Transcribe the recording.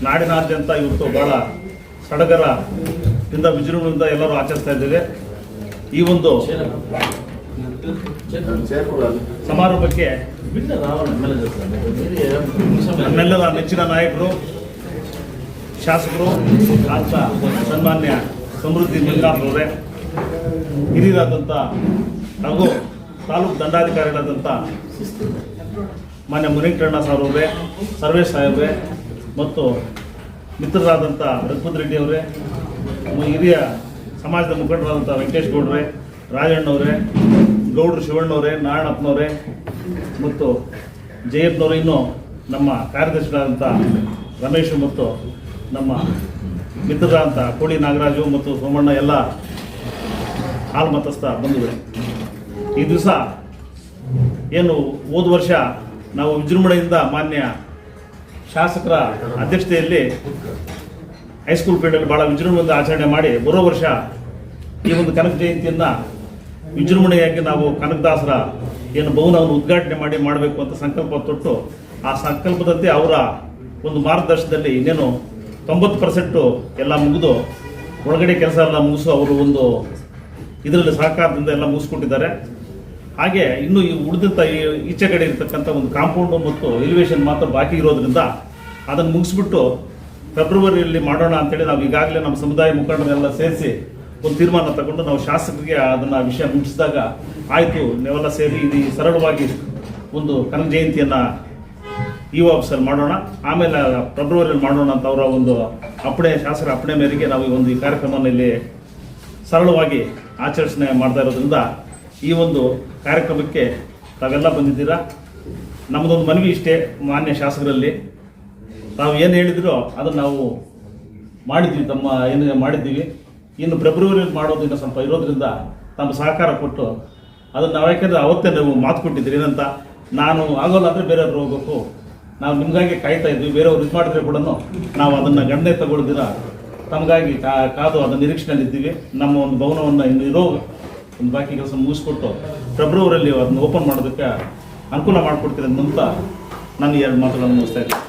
ನಾಡಿನಾದ್ಯಂತ ಇವತ್ತು ಭಾಳ ಸಡಗರದಿಂದ ವಿಜೃಂಭಣೆಯಿಂದ ಎಲ್ಲರೂ ಆಚರಿಸ್ತಾ ಇದ್ದೇವೆ. ಈ ಒಂದು ಸಮಾರಂಭಕ್ಕೆ ನಮ್ಮೆಲ್ಲರ ನೆಚ್ಚಿನ ನಾಯಕರು, ಶಾಸಕರು ಅಂತ ಸನ್ಮಾನ್ಯ ಸಮೃದ್ಧಿ ಮಂಜುನಾಥ್ರವರೇ, ಹಿರಿಯರಾದಂಥ ಹಾಗೂ ತಾಲೂಕು ದಂಡಾಧಿಕಾರಿಗಳಾದಂಥ ಮಾನ್ಯ ಮುನಿಂಕಣ್ಣ ಸಾಹೇಬ್ರವರೇ, ಸರ್ವೇಶ್ ಸಾಹೇಬ್ರೆ ಮತ್ತು ಮಿತ್ರರಾದಂಥ ರಘುಪತ್ ರೆಡ್ಡಿ ಅವರೇ, ಹಿರಿಯ ಸಮಾಜದ ಮುಖಂಡರಾದಂಥ ವೆಂಕಟೇಶ್ ಗೌಡ್ರೆ, ರಾಜಣ್ಣವರೇ, ಗೌಡ್ರು ಶಿವಣ್ಣವರೇ, ನಾರಾಯಣಪ್ಪನವರೇ ಮತ್ತು ಜಯಪ್ಪನವರೇ, ಇನ್ನೂ ನಮ್ಮ ಕಾರ್ಯದರ್ಶಿಗಳಾದಂಥ ರಮೇಶ್ ಮತ್ತು ನಮ್ಮ ಮಿತ್ರರಾದಂಥ ಕೋಡಿ ನಾಗರಾಜು ಮತ್ತು ಸೋಮಣ್ಣ ಎಲ್ಲ ಹಾಲು ಮತಸ್ಥ ಬಂಧುಗಳು, ಈ ದಿವಸ ಏನು ಹೋದ ವರ್ಷ ನಾವು ವಿಜೃಂಭಣೆಯಿಂದ ಮಾನ್ಯ ಶಾಸಕರ ಅಧ್ಯಕ್ಷತೆಯಲ್ಲಿ ಹೈಸ್ಕೂಲ್ ಫೀಲ್ಡಲ್ಲಿ ಭಾಳ ವಿಜೃಂಭಣೆಯಿಂದ ಆಚರಣೆ ಮಾಡಿ ಬರೋ ವರ್ಷ ಈ ಒಂದು ಕನಕ ಜಯಂತಿಯನ್ನು ವಿಜೃಂಭಣೆಯಾಗಿ ನಾವು ಕನಕದಾಸರ ಏನು ಭವನವನ್ನು ಉದ್ಘಾಟನೆ ಮಾಡಬೇಕು ಅಂತ ಸಂಕಲ್ಪ ತೊಟ್ಟು, ಆ ಸಂಕಲ್ಪದಂತೆ ಅವರ ಒಂದು ಮಾರ್ಗದರ್ಶನದಲ್ಲಿ ಇನ್ನೇನು 90% ಎಲ್ಲ ಮುಗಿದು ಒಳಗಡೆ ಕೆಲಸ ಎಲ್ಲ ಮುಗಿಸು ಅವರು ಒಂದು ಇದರಲ್ಲಿ ಸಹಕಾರದಿಂದ ಎಲ್ಲ ಮುಗಿಸ್ಕೊಟ್ಟಿದ್ದಾರೆ. ಹಾಗೆ ಇನ್ನು ಈ ಉಳಿದಂಥ ಈಚೆ ಕಡೆ ಇರತಕ್ಕಂಥ ಒಂದು ಕಾಂಪೌಂಡು ಮತ್ತು ಎಲಿವೇಶನ್ ಮಾತ್ರ ಬಾಕಿ ಇರೋದ್ರಿಂದ ಅದನ್ನು ಮುಗಿಸ್ಬಿಟ್ಟು ಫೆಬ್ರವರಿಯಲ್ಲಿ ಮಾಡೋಣ ಅಂತೇಳಿ ನಾವು ಈಗಾಗಲೇ ನಮ್ಮ ಸಮುದಾಯ ಮುಖಂಡರೆಲ್ಲ ಸೇರಿಸಿ ಒಂದು ತೀರ್ಮಾನ ತಗೊಂಡು ನಾವು ಶಾಸಕರಿಗೆ ಅದನ್ನು ವಿಷಯ ಮುಗಿಸಿದಾಗ ಆಯಿತು, ನೀವೆಲ್ಲ ಸೇರಿ ಇದು ಸರಳವಾಗಿ ಒಂದು ಕನಕ ಜಯಂತಿಯನ್ನು ಈ ಆಫೀಸಲ್ಲಿ ಮಾಡೋಣ, ಆಮೇಲೆ ಫೆಬ್ರವರಿಯಲ್ಲಿ ಮಾಡೋಣ ಅಂತ ಅವರ ಒಂದು ಅಪ್ಪಣೆ, ಶಾಸಕರ ಅಪ್ಪಣೆ ಮೇರೆಗೆ ನಾವು ಈ ಕಾರ್ಯಕ್ರಮವನ್ನು ಇಲ್ಲಿ ಸರಳವಾಗಿ ಆಚರಣೆ ಮಾಡ್ತಾ ಇರೋದ್ರಿಂದ ಈ ಒಂದು ಕಾರ್ಯಕ್ರಮಕ್ಕೆ ತಾವೆಲ್ಲ ಬಂದಿದ್ದೀರಾ. ನಮ್ಮದೊಂದು ಮನವಿ ಇಷ್ಟೇ, ಮಾನ್ಯ ಶಾಸಕರಲ್ಲಿ ತಾವು ಏನು ಹೇಳಿದ್ರು ಅದನ್ನು ನಾವು ಮಾಡಿದ್ವಿ, ಏನು ಮಾಡಿದ್ದೀವಿ. ಇನ್ನು ಫೆಬ್ರವರಿಯಲ್ಲಿ ಮಾಡೋದು ಇನ್ನೂ ಸ್ವಲ್ಪ ಇರೋದ್ರಿಂದ ತಮ್ಮ ಸಹಕಾರ ಕೊಟ್ಟು ಅದನ್ನು ನಾವು, ಯಾಕೆಂದರೆ ಅವತ್ತೇ ನೀವು ಮಾತು ಕೊಟ್ಟಿದ್ದೀರಿ ಏನಂತ, ನಾನು ಆಗೋಲ್ಲ ಅಂದರೆ ಬೇರೆಯವ್ರು ಹೋಗ್ಬೇಕು, ನಾವು ನಿಮಗಾಗಿ ಕಾಯ್ತಾ ಇದ್ವಿ, ಬೇರೆಯವ್ರು ಇದು ಮಾಡಿದ್ರೆ ಕೂಡ ನಾವು ಅದನ್ನು ಗಣನೆ ತಗೊಳ್ದಿರ ತಮಗಾಗಿ ಕಾದು ಅದನ್ನು ನಿರೀಕ್ಷೆಯಲ್ಲಿದ್ದೀವಿ. ನಮ್ಮ ಒಂದು ಭವನವನ್ನು ಇನ್ನು ಇರೋ ಒಂದು ಬಾಕಿ ಕೆಲಸ ಮುಗಿಸ್ಕೊಟ್ಟು ಫೆಬ್ರವರಿಯಲ್ಲಿ ಅದನ್ನು ಓಪನ್ ಮಾಡೋದಕ್ಕೆ ಅನುಕೂಲ ಮಾಡಿಕೊಡ್ತೀನಿ ಅಂತ ನಾನು 2 ಮಾತುಗಳನ್ನು ಮುಗಿಸ್ತಾ ಇದ್ದೀನಿ.